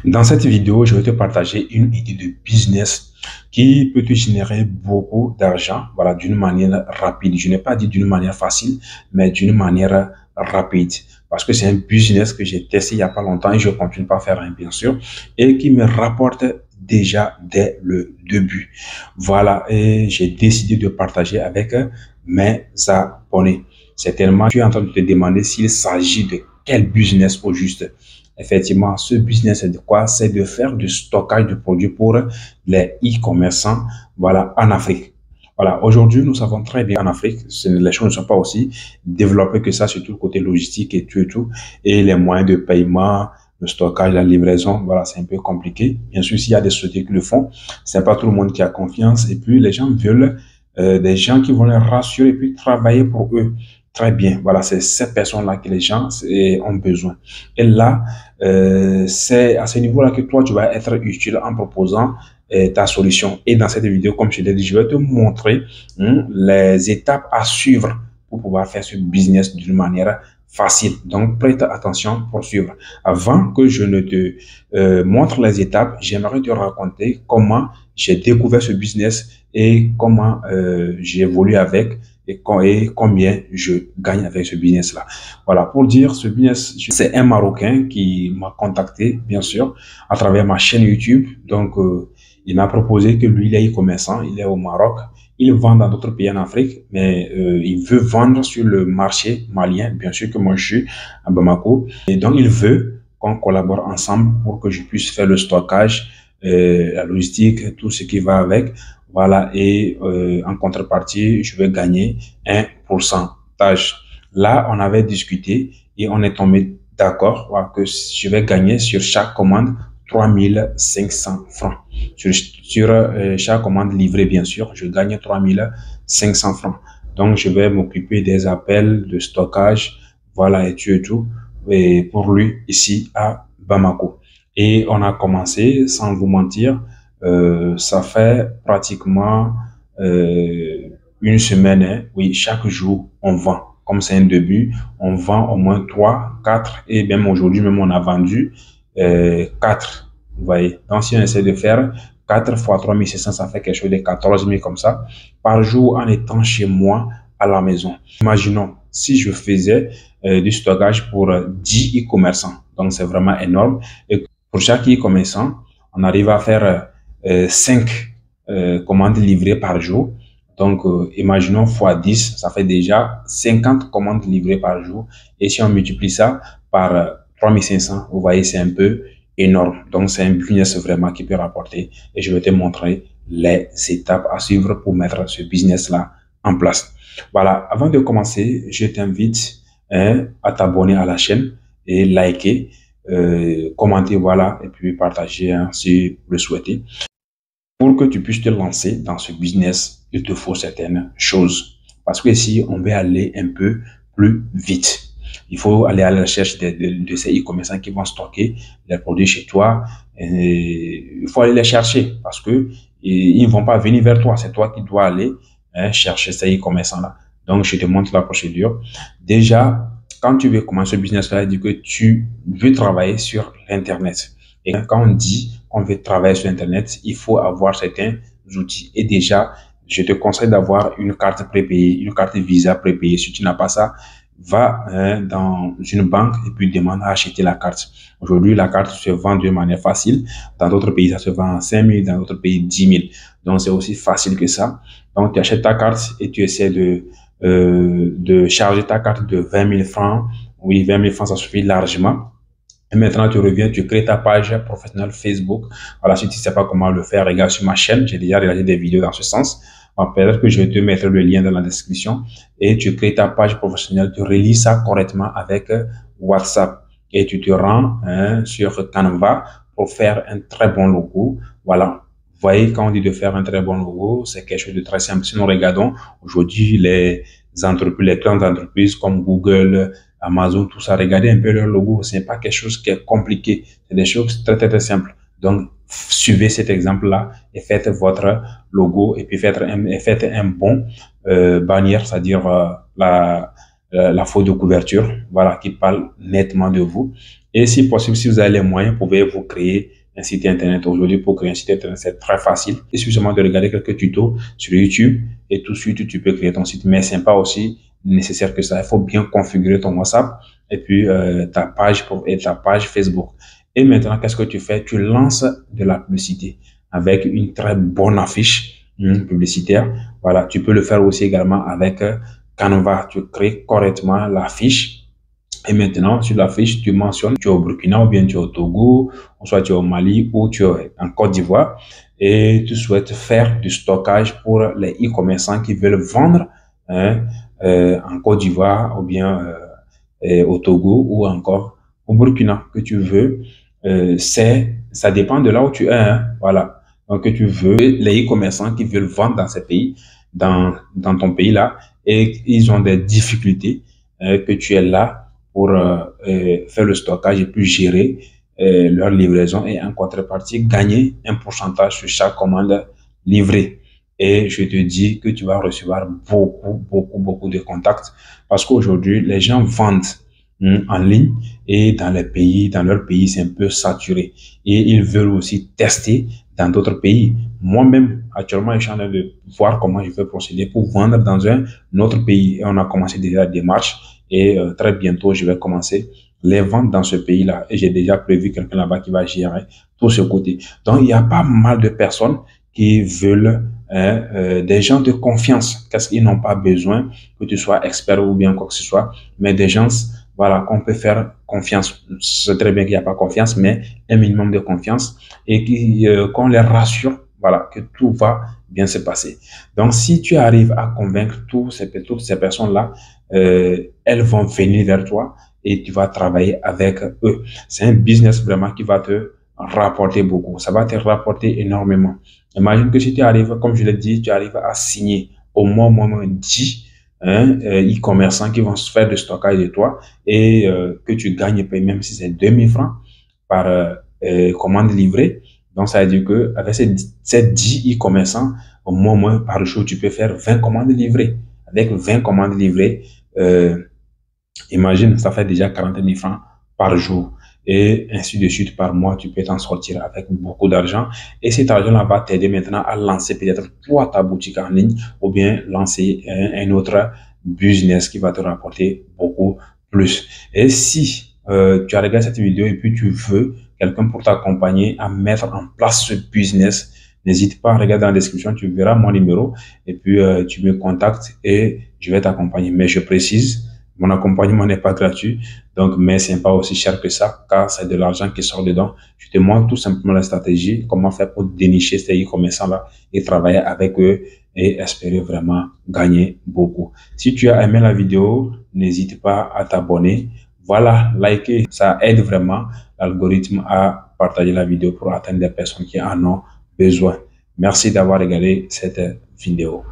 Dans cette vidéo, je vais te partager une idée de business qui peut te générer beaucoup d'argent, voilà, d'une manière rapide. Je n'ai pas dit d'une manière facile, mais d'une manière rapide. Parce que c'est un business que j'ai testé il n'y a pas longtemps et je continue pas à faire, hein, bien sûr, et qui me rapporte déjà dès le début. Voilà, et j'ai décidé de partager avec mes abonnés. Certainement, tu es en train de te demander s'il s'agit de quel business au juste. Effectivement, ce business, c'est de quoi? C'est de faire du stockage de produits pour les e-commerçants, voilà, en Afrique. Voilà, aujourd'hui, nous savons très bien en Afrique, les choses ne sont pas aussi développées que ça, surtout le côté logistique et tout, et les moyens de paiement, le stockage, la livraison, voilà, c'est un peu compliqué. Bien sûr, s'il y a des sociétés qui le font, c'est pas tout le monde qui a confiance, et puis les gens veulent des gens qui vont les rassurer et puis travailler pour eux. Très bien, voilà, c'est ces personnes-là que les gens ont besoin. Et là, c'est à ce niveau-là que toi, tu vas être utile en proposant ta solution. Et dans cette vidéo, comme je l'ai dit, je vais te montrer les étapes à suivre pour pouvoir faire ce business d'une manière facile. Donc, prête attention pour suivre. Avant que je ne te montre les étapes, j'aimerais te raconter comment j'ai découvert ce business et comment j'évolue avec et combien je gagne avec ce business-là. Voilà, pour dire, ce business, c'est un Marocain qui m'a contacté, bien sûr, à travers ma chaîne YouTube. Donc, il m'a proposé que lui, il est e-commerçant, il est au Maroc, il vend dans d'autres pays en Afrique, mais il veut vendre sur le marché malien, bien sûr que moi, je suis à Bamako. Et donc, il veut qu'on collabore ensemble pour que je puisse faire le stockage, la logistique, tout ce qui va avec. Voilà, et en contrepartie, je vais gagner un pourcentage. Là, on avait discuté et on est tombé d'accord, voilà, que je vais gagner sur chaque commande 3500 francs. Sur chaque commande livrée, bien sûr, je gagne 3500 francs. Donc, je vais m'occuper des appels, de stockage, voilà, et tout, et pour lui, ici à Bamako. Et on a commencé, sans vous mentir, ça fait pratiquement une semaine, hein. Oui, chaque jour, on vend. Comme c'est un début, on vend au moins 3, 4, et même aujourd'hui, même on a vendu 4. Vous voyez. Donc, si on essaie de faire 4 fois 3600, ça fait quelque chose de 14 000 comme ça, par jour en étant chez moi à la maison. Imaginons, si je faisais du stockage pour 10 e-commerçants, donc c'est vraiment énorme. Et pour chaque e-commerçant, on arrive à faire 5 commandes livrées par jour. Donc, imaginons fois 10, ça fait déjà 50 commandes livrées par jour. Et si on multiplie ça par 3500, vous voyez, c'est un peu énorme. Donc, c'est un business vraiment qui peut rapporter. Et je vais te montrer les étapes à suivre pour mettre ce business-là en place. Voilà, avant de commencer, je t'invite à t'abonner à la chaîne et liker, commenter, voilà, et puis partager si vous le souhaitez. Pour que tu puisses te lancer dans ce business, il te faut certaines choses. Parce que ici, on veut aller un peu plus vite. Il faut aller à la recherche de ces e-commerçants qui vont stocker les produits chez toi. Et il faut aller les chercher parce que ils ne vont pas venir vers toi. C'est toi qui dois aller chercher ces e-commerçants-là. Donc, je te montre la procédure. Déjà, quand tu veux commencer ce business-là, dis que tu veux travailler sur l'Internet. Et quand on dit qu'on veut travailler sur Internet, il faut avoir certains outils. Et déjà, je te conseille d'avoir une carte prépayée, une carte Visa prépayée. Si tu n'as pas ça, va dans une banque et puis demande à acheter la carte. Aujourd'hui, la carte se vend de manière facile. Dans d'autres pays, ça se vend à 5 000, dans d'autres pays, 10 000. Donc, c'est aussi facile que ça. Donc, tu achètes ta carte et tu essaies de charger ta carte de 20 000 francs. Oui, 20 000 francs, ça suffit largement. Et maintenant, tu reviens, tu crées ta page professionnelle Facebook. Voilà, si tu ne sais pas comment le faire, regarde sur ma chaîne. J'ai déjà réalisé des vidéos dans ce sens. Peut-être que je vais te mettre le lien dans la description. Et tu crées ta page professionnelle, tu relis ça correctement avec WhatsApp. Et tu te rends sur Canva pour faire un très bon logo. Voilà. Vous voyez, quand on dit de faire un très bon logo, c'est quelque chose de très simple. Si nous regardons aujourd'hui les entreprises, les grandes entreprises comme Google, Amazon, tout ça, regardez un peu leur logo. Ce n'est pas quelque chose qui est compliqué. C'est des choses très, très, très simples. Donc, suivez cet exemple-là et faites votre logo et puis faites un bon bannière, c'est-à-dire la photo de couverture, voilà, qui parle nettement de vous. Et si possible, si vous avez les moyens, vous pouvez vous créer un site internet. Aujourd'hui, pour créer un site internet, c'est très facile. Il suffit seulement de regarder quelques tutos sur YouTube et tout de suite, tu peux créer ton site. Mais c'est pas aussi nécessaire que ça. Il faut bien configurer ton WhatsApp et puis ta page Facebook. Et maintenant, qu'est-ce que tu fais? Tu lances de la publicité avec une très bonne affiche publicitaire. Voilà, tu peux le faire aussi également avec Canva. Tu crées correctement l'affiche. Et maintenant, sur la fiche, tu mentionnes tu es au Burkina ou bien tu es au Togo, ou soit tu es au Mali ou tu es en Côte d'Ivoire et tu souhaites faire du stockage pour les e-commerçants qui veulent vendre hein, en Côte d'Ivoire ou bien au Togo ou encore au Burkina que tu veux. Ça dépend de là où tu es. Hein, voilà. Donc, que tu veux les e-commerçants qui veulent vendre dans ces pays, dans ton pays là, et ils ont des difficultés que tu es là pour faire le stockage et puis gérer leur livraison et en contrepartie gagner un pourcentage sur chaque commande livrée. Et je te dis que tu vas recevoir beaucoup de contacts parce qu'aujourd'hui, les gens vendent en ligne et dans leur pays, c'est un peu saturé. Et ils veulent aussi tester dans d'autres pays. Moi-même, actuellement, je suis en train de voir comment je vais procéder pour vendre dans un autre pays. Et on a commencé déjà la démarche et très bientôt, je vais commencer les ventes dans ce pays-là. Et j'ai déjà prévu quelqu'un là-bas qui va gérer tout ce côté. Donc, il y a pas mal de personnes qui veulent des gens de confiance. Qu'est-ce qu'ils n'ont pas besoin que tu sois expert ou bien quoi que ce soit, mais des gens voilà, qu'on peut faire confiance. C'est très bien qu'il n'y a pas confiance, mais un minimum de confiance et qu'on les rassure, voilà, que tout va bien se passer. Donc, si tu arrives à convaincre toutes ces personnes-là, elles vont venir vers toi et tu vas travailler avec eux. C'est un business vraiment qui va te rapporter beaucoup. Ça va te rapporter énormément. Imagine que si tu arrives, comme je l'ai dit, tu arrives à signer au moins 10 e-commerçants qui vont se faire du stockage de toi et que tu gagnes même si c'est 2000 francs par commande livrée. Donc, ça veut dire que avec ces 10 e-commerçants, au moins par jour, tu peux faire 20 commandes livrées. Avec 20 commandes livrées, imagine, ça fait déjà 40 000 francs par jour. Et ainsi de suite par mois, tu peux t'en sortir avec beaucoup d'argent. Et cet argent-là va t'aider maintenant à lancer peut-être toi ta boutique en ligne ou bien lancer un autre business qui va te rapporter beaucoup plus. Et si tu as regardé cette vidéo et puis tu veux quelqu'un pour t'accompagner à mettre en place ce business, n'hésite pas à regarder dans la description, tu verras mon numéro et puis tu me contactes et je vais t'accompagner. Mais je précise, mon accompagnement n'est pas gratuit, donc, mais c'est pas aussi cher que ça, car c'est de l'argent qui sort dedans. Je te montre tout simplement la stratégie, comment faire pour dénicher ces e-commerçants-là et travailler avec eux et espérer vraiment gagner beaucoup. Si tu as aimé la vidéo, n'hésite pas à t'abonner. Voilà, liker, ça aide vraiment l'algorithme à partager la vidéo pour atteindre des personnes qui en ont besoin. Merci d'avoir regardé cette vidéo.